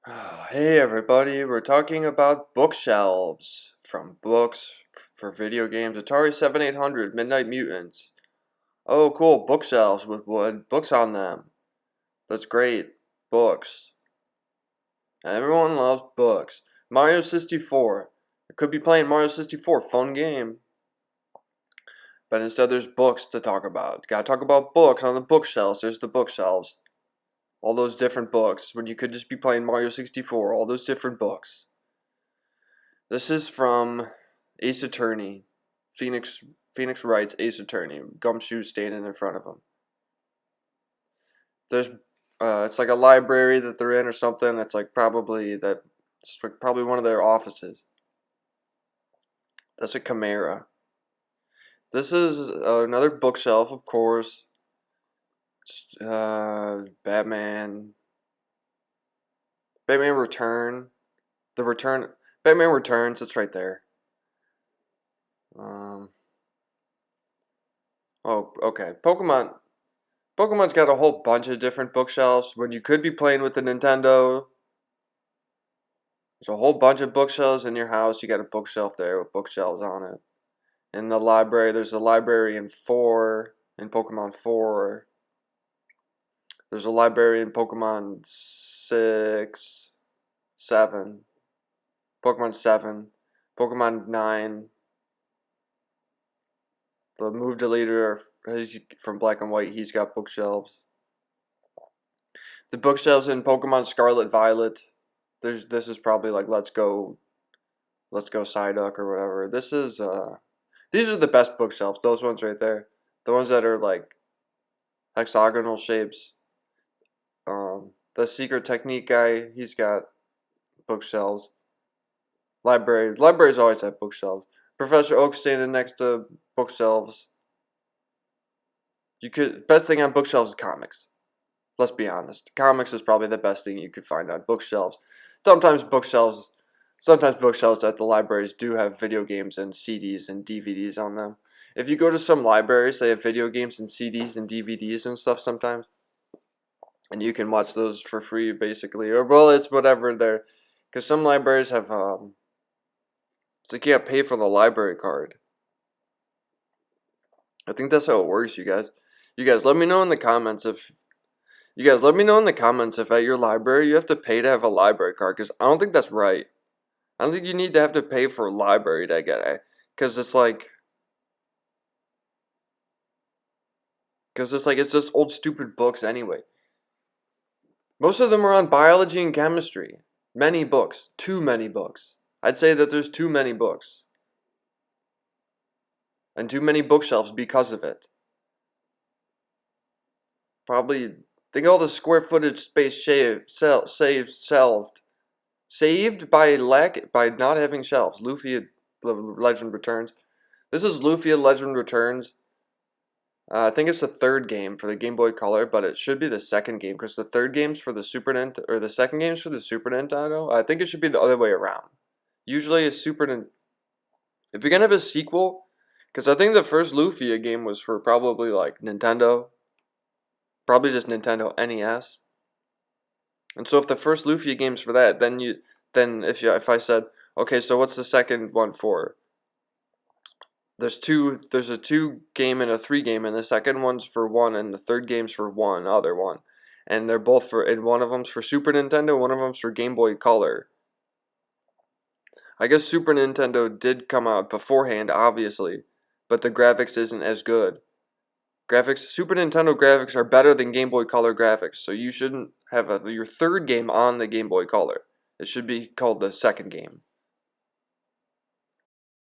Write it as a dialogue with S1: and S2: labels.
S1: Hey everybody, we're talking about bookshelves. From books for video games, Atari 7800, Midnight Mutants. Oh cool, bookshelves with wood, books on them. That's great. Books. Everyone loves books. Mario 64. I could be playing Mario 64, fun game. But instead there's books to talk about. Gotta talk about books on the bookshelves. There's the bookshelves. All those different books when you could just be playing Mario 64, all those different books. This is from Ace Attorney. Phoenix Wright's Ace Attorney. Gumshoe standing in front of him. There's it's like a library that they're in or something. It's like probably one of their offices. That's a Chimera. This is another bookshelf, of course. Batman. Batman Return. Batman Returns. It's right there. Oh, okay. Pokemon's got a whole bunch of different bookshelves. When you could be playing with the Nintendo, there's a whole bunch of bookshelves in your house. You got a bookshelf there with bookshelves on it. In the library, there's a library in Pokemon 4. There's a library in Pokemon 6, 7, Pokemon 7, Pokemon 9. The move deleter from Black and White, he's got bookshelves. The bookshelves in Pokemon Scarlet Violet. This is probably like Let's Go Psyduck or whatever. These are the best bookshelves. Those ones right there. The ones that are like hexagonal shapes. The Secret Technique guy, he's got bookshelves. Libraries always have bookshelves. Professor Oak standing next to bookshelves. Best thing on bookshelves is comics. Let's be honest. Comics is probably the best thing you could find on bookshelves. Sometimes bookshelves at the libraries do have video games and CDs and DVDs on them. If you go to some libraries, they have video games and CDs and DVDs and stuff sometimes. And you can watch those for free, basically. Or, well, it's whatever they're... Because some libraries have, it's like you gotta pay for the library card. I think that's how it works, you guys. You guys, let me know in the comments if... at your library you have to pay to have a library card. Because I don't think that's right. I don't think you need to have to pay for a library to get it. Because it's like... it's just old stupid books anyway. Most of them are on biology and chemistry. Many books. Too many books. I'd say that there's too many books. And too many bookshelves because of it. Probably, think all the square footage space saved by not having shelves. Lufia Legend Returns. This is Lufia Legend Returns. I think it's the third game for the Game Boy Color, but it should be the second game because the third game's for the Super Nintendo, or the second game's for the Super Nintendo. I think it should be the other way around. Usually a Super Nintendo. If you're gonna have a sequel, because I think the first Lufia game was for probably like Nintendo, probably just Nintendo NES. And so if the first Lufia game's for that, then if I said, okay, so what's the second one for? There's a 2 game and a 3 game, and the second one's for 1, and the third game's for one other one. And they're both and one of them's for Super Nintendo, one of them's for Game Boy Color. I guess Super Nintendo did come out beforehand, obviously, but the graphics isn't as good. Super Nintendo graphics are better than Game Boy Color graphics, so you shouldn't have your third game on the Game Boy Color. It should be called the second game.